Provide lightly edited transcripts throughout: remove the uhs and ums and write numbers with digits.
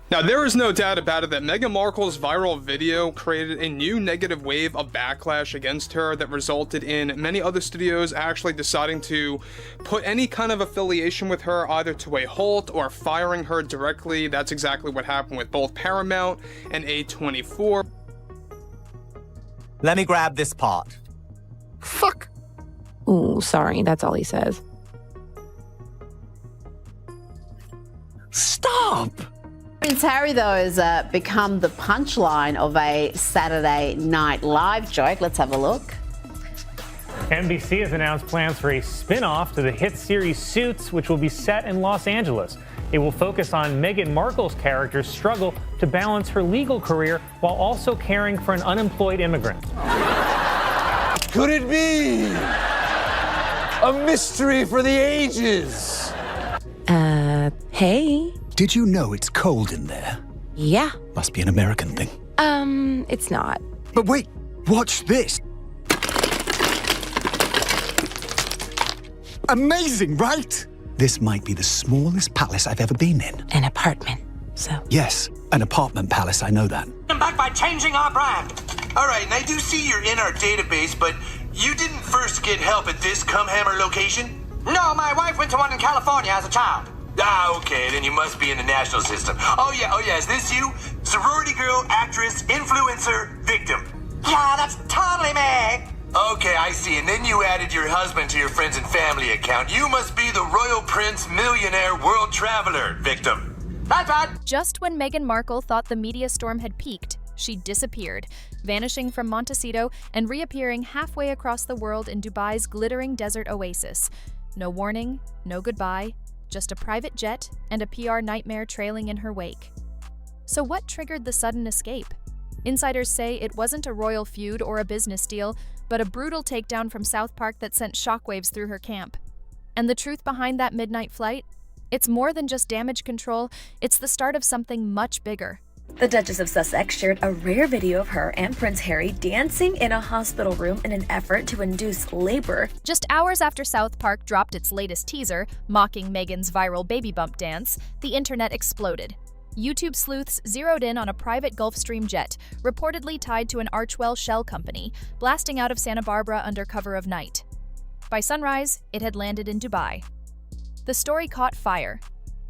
Now, there is no doubt about it that Meghan Markle's viral video created a new negative wave of backlash against her that resulted in many other studios actually deciding to put any kind of affiliation with her either to a halt or firing her directly. That's exactly what happened with both Paramount and A24. Let me grab this part. Fuck. Ooh, sorry, that's all he says. Stop! Prince Harry, though, has become the punchline of a Saturday Night Live joke. Let's have a look. NBC has announced plans for a spin-off to the hit series Suits, which will be set in Los Angeles. It will focus on Meghan Markle's character's struggle to balance her legal career while also caring for an unemployed immigrant. Could it be a mystery for the ages? Hey? Did you know it's cold in there? Yeah. Must be an American thing. It's not. But wait, watch this. Amazing, right? This might be the smallest palace I've ever been in. An apartment, so. Yes, an apartment palace, I know that. I'm back by changing our brand. All right, and I do see you're in our database, but you didn't first get help at this Cumhammer location? No, my wife went to one in California as a child. Ah, okay, then you must be in the national system. Oh yeah, is this you? Sorority girl, actress, influencer, victim. Yeah, that's totally me. Okay, I see, and then you added your husband to your friends and family account. You must be the Royal Prince Millionaire World Traveler victim. That's right. Just when Meghan Markle thought the media storm had peaked, she disappeared, vanishing from Montecito and reappearing halfway across the world in Dubai's glittering desert oasis. No warning, no goodbye, just a private jet and a PR nightmare trailing in her wake. So what triggered the sudden escape? Insiders say it wasn't a royal feud or a business deal, but a brutal takedown from South Park that sent shockwaves through her camp. And the truth behind that midnight flight? It's more than just damage control, it's the start of something much bigger. The Duchess of Sussex shared a rare video of her and Prince Harry dancing in a hospital room in an effort to induce labor. Just hours after South Park dropped its latest teaser, mocking Meghan's viral baby bump dance, the internet exploded. YouTube sleuths zeroed in on a private Gulfstream jet, reportedly tied to an Archwell shell company, blasting out of Santa Barbara under cover of night. By sunrise, it had landed in Dubai. The story caught fire.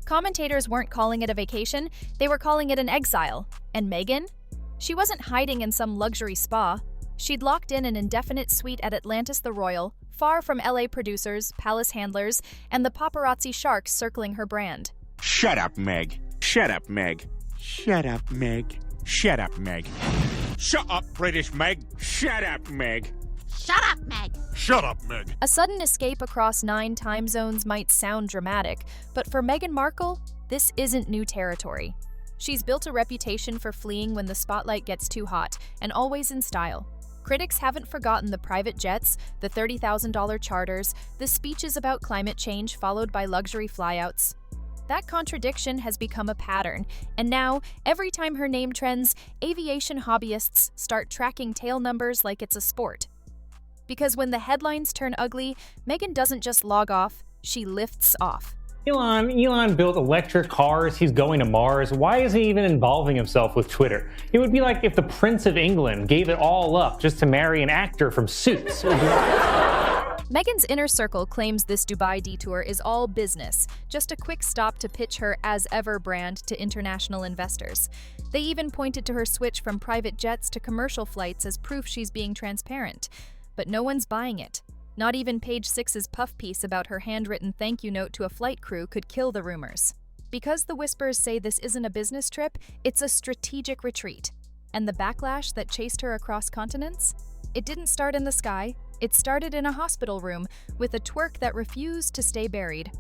Commentators weren't calling it a vacation, they were calling it an exile. And Meghan? She wasn't hiding in some luxury spa. She'd locked in an indefinite suite at Atlantis the Royal, far from LA producers, palace handlers, and the paparazzi sharks circling her brand. Shut up, Meg. Shut up, Meg. Shut up, Meg. Shut up, Meg. Shut up, British Meg. Shut up, Meg. Shut up, Meg. Shut up, Meg. A sudden escape across 9 time zones might sound dramatic, but for Meghan Markle, this isn't new territory. She's built a reputation for fleeing when the spotlight gets too hot, and always in style. Critics haven't forgotten the private jets, the $30,000 charters, the speeches about climate change followed by luxury flyouts. That contradiction has become a pattern, and now, every time her name trends, aviation hobbyists start tracking tail numbers like it's a sport. Because when the headlines turn ugly, Meghan doesn't just log off, she lifts off. Elon built electric cars, he's going to Mars. Why is he even involving himself with Twitter? It would be like if the Prince of England gave it all up just to marry an actor from Suits. Meghan's inner circle claims this Dubai detour is all business, just a quick stop to pitch her as-ever brand to international investors. They even pointed to her switch from private jets to commercial flights as proof she's being transparent. But no one's buying it. Not even Page Six's puff piece about her handwritten thank you note to a flight crew could kill the rumors. Because the whispers say this isn't a business trip, it's a strategic retreat. And the backlash that chased her across continents? It didn't start in the sky, it started in a hospital room with a twerk that refused to stay buried.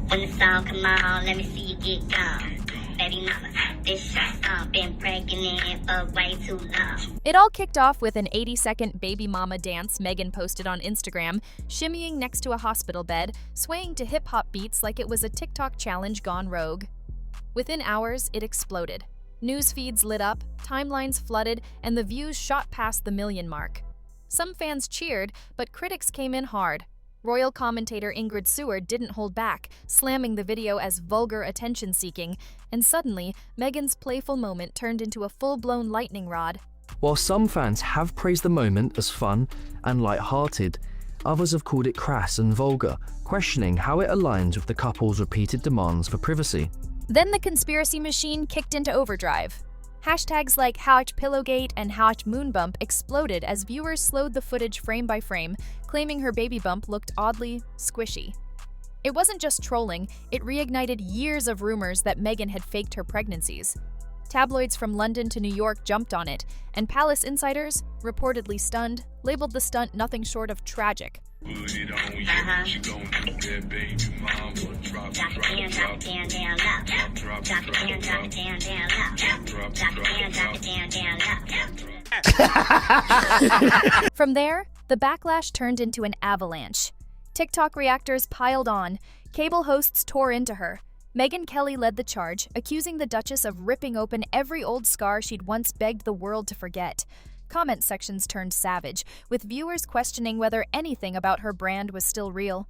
When the song come on, let me see you get gone. Baby mama, this shot's been pregnant for way too long. It all kicked off with an 80-second baby mama dance Meghan posted on Instagram, shimmying next to a hospital bed, swaying to hip-hop beats like it was a TikTok challenge gone rogue. Within hours, it exploded. News feeds lit up, timelines flooded, and the views shot past the million mark. Some fans cheered, but critics came in hard. Royal commentator Ingrid Seward didn't hold back, slamming the video as vulgar attention-seeking, and suddenly, Meghan's playful moment turned into a full-blown lightning rod. While some fans have praised the moment as fun and light-hearted, others have called it crass and vulgar, questioning how it aligns with the couple's repeated demands for privacy. Then the conspiracy machine kicked into overdrive. Hashtags like #Pillowgate and #Moonbump exploded as viewers slowed the footage frame by frame, claiming her baby bump looked oddly squishy. It wasn't just trolling, it reignited years of rumors that Meghan had faked her pregnancies. Tabloids from London to New York jumped on it, and palace insiders, reportedly stunned, labeled the stunt nothing short of tragic. From there, the backlash turned into an avalanche. TikTok reactors piled on, cable hosts tore into her. Megyn Kelly led the charge, accusing the Duchess of ripping open every old scar she'd once begged the world to forget. Comment sections turned savage, with viewers questioning whether anything about her brand was still real.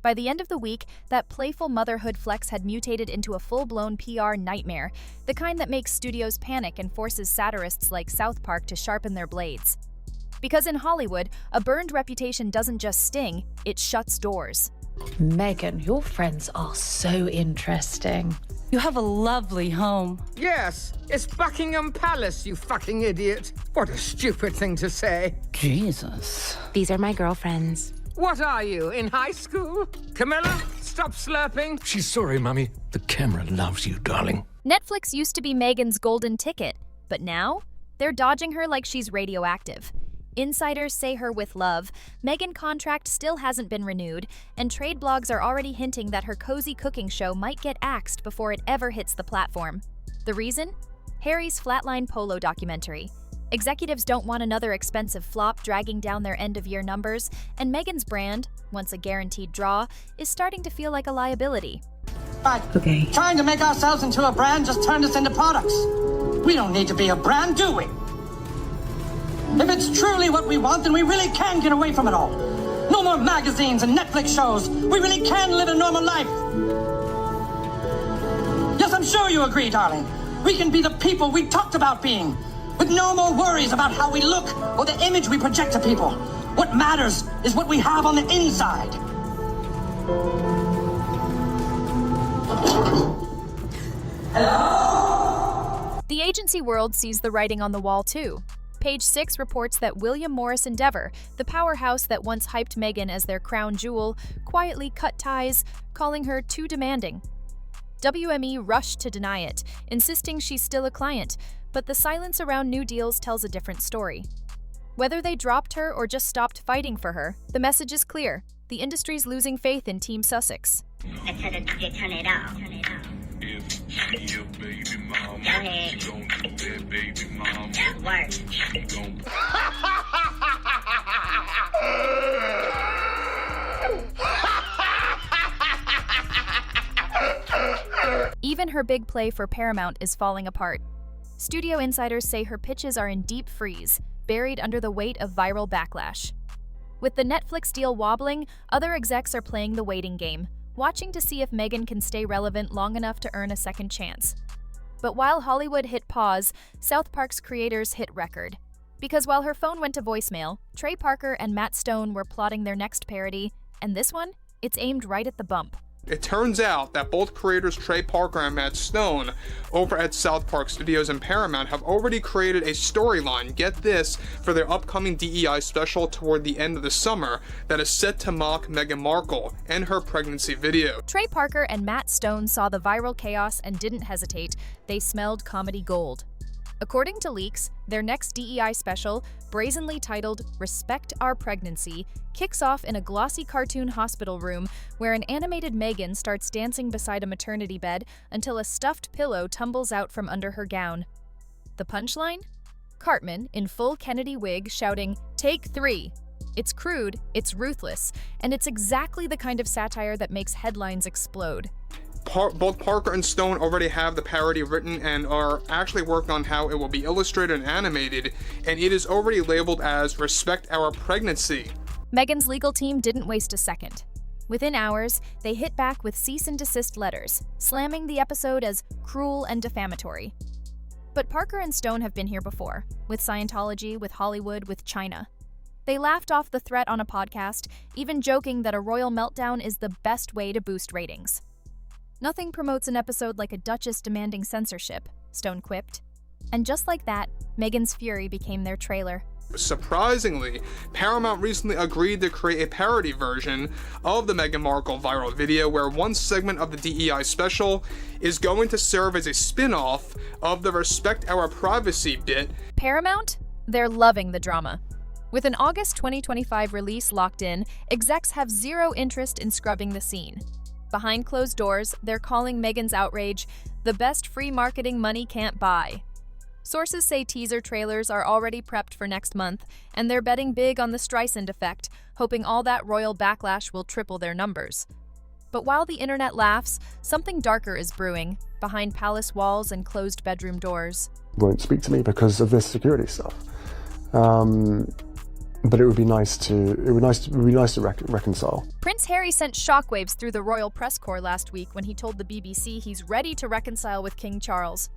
By the end of the week, that playful motherhood flex had mutated into a full-blown PR nightmare, the kind that makes studios panic and forces satirists like South Park to sharpen their blades. Because in Hollywood, a burned reputation doesn't just sting, it shuts doors. Meghan, your friends are so interesting. You have a lovely home. Yes, it's Buckingham Palace, you fucking idiot. What a stupid thing to say. Jesus. These are my girlfriends. What are you, in high school? Camilla, stop slurping. She's sorry, Mummy. The camera loves you, darling. Netflix used to be Meghan's golden ticket, but now they're dodging her like she's radioactive. Insiders say her with love, Meghan contract still hasn't been renewed, and trade blogs are already hinting that her cozy cooking show might get axed before it ever hits the platform. The reason? Harry's Flatline Polo documentary. Executives don't want another expensive flop dragging down their end-of-year numbers, and Meghan's brand, once a guaranteed draw, is starting to feel like a liability. Okay. Trying to make ourselves into a brand just turned us into products. We don't need to be a brand, do we? If it's truly what we want, then we really can get away from it all. No more magazines and Netflix shows. We really can live a normal life. Yes, I'm sure you agree, darling. We can be the people we talked about being, with no more worries about how we look or the image we project to people. What matters is what we have on the inside. Hello? The agency world sees the writing on the wall, too. Page 6 reports that William Morris Endeavor, the powerhouse that once hyped Meghan as their crown jewel, quietly cut ties, calling her too demanding. WME rushed to deny it, insisting she's still a client, but the silence around new deals tells a different story. Whether they dropped her or just stopped fighting for her, the message is clear. The industry's losing faith in Team Sussex. I tell the DJ, turn it off. Go ahead. Work. Even her big play for Paramount is falling apart. Studio insiders say her pitches are in deep freeze, buried under the weight of viral backlash. With the Netflix deal wobbling, other execs are playing the waiting game, watching to see if Meghan can stay relevant long enough to earn a second chance. But while Hollywood hit pause, South Park's creators hit record. Because while her phone went to voicemail, Trey Parker and Matt Stone were plotting their next parody, and this one, it's aimed right at the bump. It turns out that both creators Trey Parker and Matt Stone over at South Park Studios and Paramount have already created a storyline, get this, for their upcoming DEI special toward the end of the summer that is set to mock Meghan Markle and her pregnancy video. Trey Parker and Matt Stone saw the viral chaos and didn't hesitate. They smelled comedy gold. According to leaks, their next DEI special, brazenly titled Respect Our Pregnancy, kicks off in a glossy cartoon hospital room where an animated Meghan starts dancing beside a maternity bed until a stuffed pillow tumbles out from under her gown. The punchline? Cartman, in full Kennedy wig, shouting, "Take 3." It's crude, it's ruthless, and it's exactly the kind of satire that makes headlines explode. Both Parker and Stone already have the parody written and are actually working on how it will be illustrated and animated, and it is already labeled as Respect Our Pregnancy. Meghan's legal team didn't waste a second. Within hours, they hit back with cease and desist letters, slamming the episode as cruel and defamatory. But Parker and Stone have been here before, with Scientology, with Hollywood, with China. They laughed off the threat on a podcast, even joking that a royal meltdown is the best way to boost ratings. Nothing promotes an episode like a duchess demanding censorship, Stone quipped. And just like that, Meghan's fury became their trailer. Surprisingly, Paramount recently agreed to create a parody version of the Meghan Markle viral video where one segment of the DEI special is going to serve as a spin-off of the Respect Our Privacy bit. Paramount? They're loving the drama. With an August 2025 release locked in, execs have zero interest in scrubbing the scene. Behind closed doors, they're calling Meghan's outrage the best free marketing money can't buy. Sources say teaser trailers are already prepped for next month, and they're betting big on the Streisand effect, hoping all that royal backlash will triple their numbers. But while the internet laughs, something darker is brewing, behind palace walls and closed bedroom doors. Won't speak to me because of this security stuff. But it would be nice to reconcile. Prince Harry sent shockwaves through the royal press corps last week when he told the BBC he's ready to reconcile with King Charles.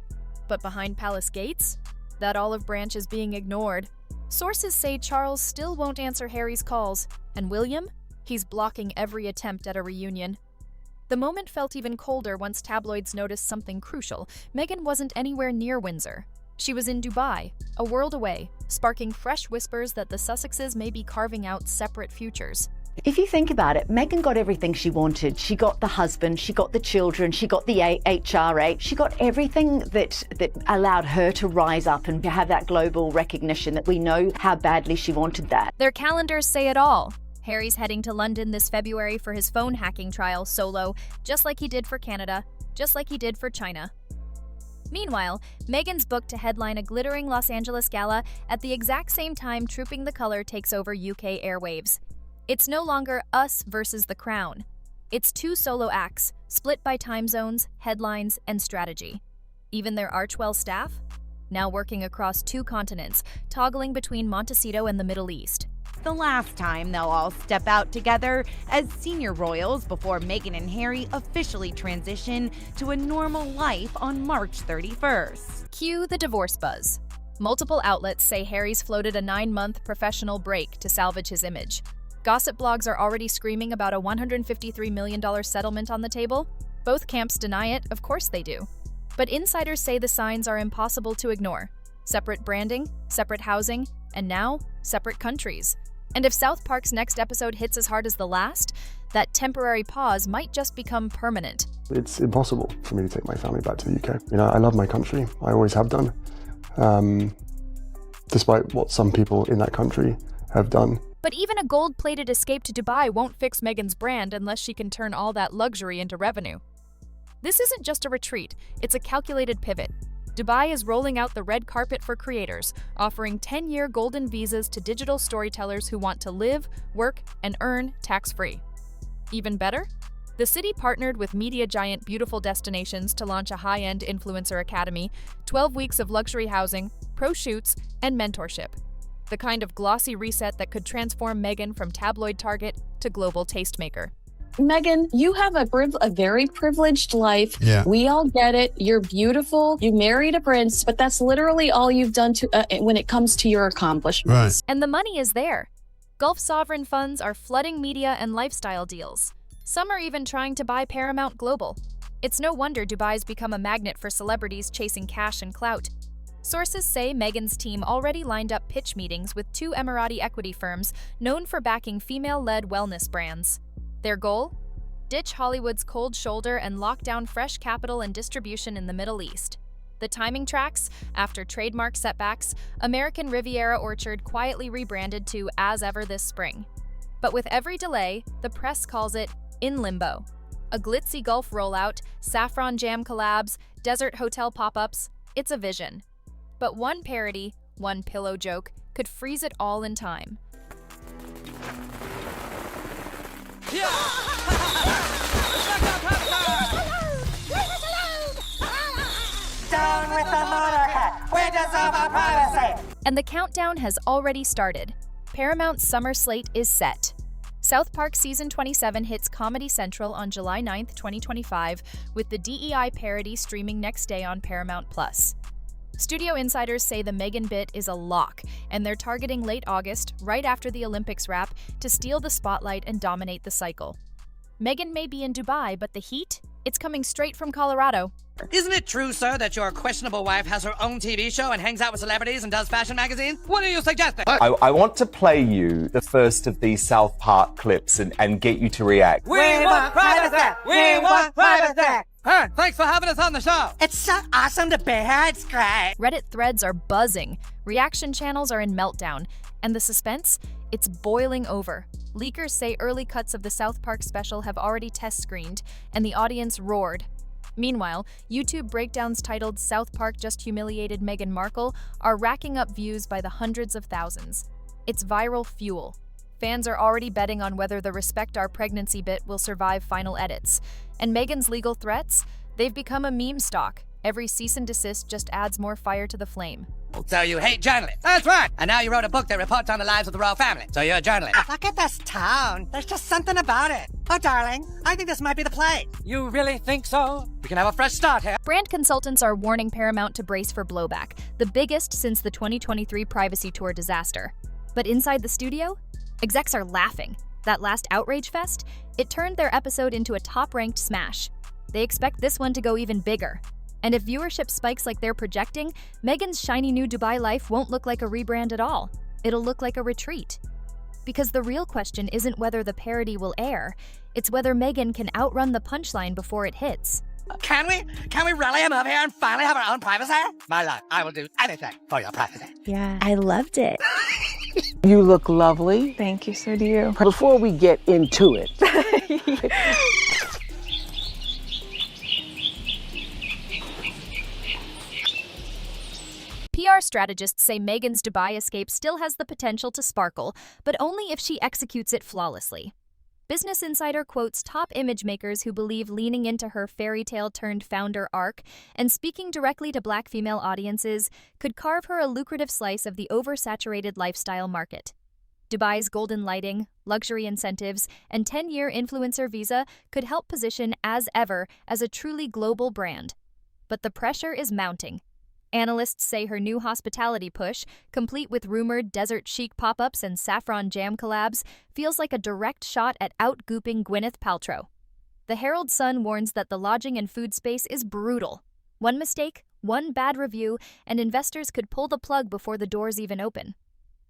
But behind palace gates, that olive branch is being ignored. Sources say Charles still won't answer Harry's calls, and William? He's blocking every attempt at a reunion. The moment felt even colder once tabloids noticed something crucial. Meghan wasn't anywhere near Windsor. She was in Dubai, a world away, sparking fresh whispers that the Sussexes may be carving out separate futures. If you think about it, Meghan got everything she wanted. She got the husband, she got the children, she got the HRA, she got everything that allowed her to rise up and to have that global recognition that we know how badly she wanted that. Their calendars say it all. Harry's heading to London this February for his phone hacking trial solo, just like he did for Canada, just like he did for China. Meanwhile, Meghan's booked to headline a glittering Los Angeles gala at the exact same time Trooping the Colour takes over UK airwaves. It's no longer us versus the crown. It's two solo acts, split by time zones, headlines, and strategy. Even their Archwell staff? Now working across two continents, toggling between Montecito and the Middle East. The last time they'll all step out together as senior royals before Meghan and Harry officially transition to a normal life on March 31st. Cue the divorce buzz. Multiple outlets say Harry's floated a 9-month professional break to salvage his image. Gossip blogs are already screaming about a $153 million settlement on the table. Both camps deny it, of course they do. But insiders say the signs are impossible to ignore. Separate branding, separate housing, and now, separate countries. And if South Park's next episode hits as hard as the last, that temporary pause might just become permanent. It's impossible for me to take my family back to the UK. You know, I love my country. I always have done, despite what some people in that country have done. But even a gold-plated escape to Dubai won't fix Meghan's brand unless she can turn all that luxury into revenue. This isn't just a retreat, it's a calculated pivot. Dubai is rolling out the red carpet for creators, offering 10-year golden visas to digital storytellers who want to live, work, and earn tax-free. Even better? The city partnered with media giant Beautiful Destinations to launch a high-end influencer academy, 12 weeks of luxury housing, pro shoots, and mentorship. The kind of glossy reset that could transform Meghan from tabloid target to global tastemaker. Meghan, you have a very privileged life. Yeah. We all get it. You're beautiful. You married a prince, but that's literally all you've done to when it comes to your accomplishments. Right. And the money is there. Gulf sovereign funds are flooding media and lifestyle deals. Some are even trying to buy Paramount Global. It's no wonder Dubai's become a magnet for celebrities chasing cash and clout. Sources say Meghan's team already lined up pitch meetings with 2 Emirati equity firms known for backing female-led wellness brands. Their goal? Ditch Hollywood's cold shoulder and lock down fresh capital and distribution in the Middle East. The timing tracks, after trademark setbacks, American Riviera Orchard quietly rebranded to As Ever this spring. But with every delay, the press calls it in limbo. A glitzy Gulf rollout, saffron jam collabs, desert hotel pop-ups, it's a vision. But one parody, one pillow joke, could freeze it all in time. Down with the motorhead! We deserve our privacy! And the countdown has already started. Paramount's summer slate is set. South Park Season 27 hits Comedy Central on July 9th, 2025, with the DEI parody streaming next day on Paramount+. Studio insiders say the Meghan bit is a lock, and they're targeting late August, right after the Olympics wrap, to steal the spotlight and dominate the cycle. Meghan may be in Dubai, but the heat? It's coming straight from Colorado. Isn't it true, sir, that your questionable wife has her own TV show and hangs out with celebrities and does fashion magazines? What are you suggesting? I want to play you the first of these South Park clips and get you to react. We want privacy! We want privacy! Hey, thanks for having us on the show. It's so awesome to be here. It's great. Reddit threads are buzzing, reaction channels are in meltdown, and the suspense? It's boiling over. Leakers say early cuts of the South Park special have already test-screened, and the audience roared. Meanwhile, YouTube breakdowns titled "South Park Just Humiliated Meghan Markle" are racking up views by the hundreds of thousands. It's viral fuel. Fans are already betting on whether the Respect Our Pregnancy bit will survive final edits. And Meghan's legal threats? They've become a meme stock. Every cease and desist just adds more fire to the flame. So you hate journalists. That's right. And now you wrote a book that reports on the lives of the royal family. So you're a journalist. Look at this town. There's just something about it. Oh, darling, I think this might be the place. You really think so? We can have a fresh start here. Brand consultants are warning Paramount to brace for blowback, the biggest since the 2023 Privacy Tour disaster. But inside the studio, execs are laughing. That last Outrage Fest? It turned their episode into a top-ranked smash. They expect this one to go even bigger. And if viewership spikes like they're projecting, Meghan's shiny new Dubai life won't look like a rebrand at all. It'll look like a retreat. Because the real question isn't whether the parody will air, it's whether Meghan can outrun the punchline before it hits. Can we rally him up here and finally have our own privacy? My love, I will do anything for your privacy. Yeah, I loved it. You look lovely. Thank you, so do you. Before we get into it, PR strategists say Meghan's Dubai escape still has the potential to sparkle, but only if she executes it flawlessly. Business Insider quotes top image makers who believe leaning into her fairy tale-turned-founder arc and speaking directly to Black female audiences could carve her a lucrative slice of the oversaturated lifestyle market. Dubai's golden lighting, luxury incentives, and 10-year influencer visa could help position As Ever as a truly global brand. But the pressure is mounting. Analysts say her new hospitality push, complete with rumored desert chic pop-ups and saffron jam collabs, feels like a direct shot at out-gooping Gwyneth Paltrow. The Herald Sun warns that the lodging and food space is brutal. One mistake, one bad review, and investors could pull the plug before the doors even open.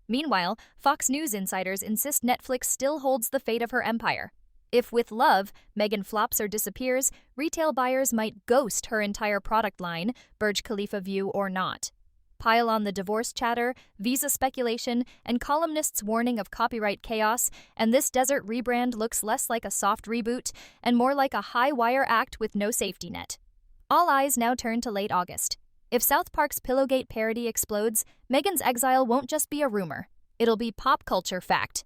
Meanwhile, Fox News insiders insist Netflix still holds the fate of her empire. If with love, Meghan flops or disappears, retail buyers might ghost her entire product line, Burj Khalifa view or not. Pile on the divorce chatter, visa speculation, and columnists' warning of copyright chaos, and this desert rebrand looks less like a soft reboot and more like a high-wire act with no safety net. All eyes now turn to late August. If South Park's Pillowgate parody explodes, Meghan's exile won't just be a rumor. It'll be pop culture fact.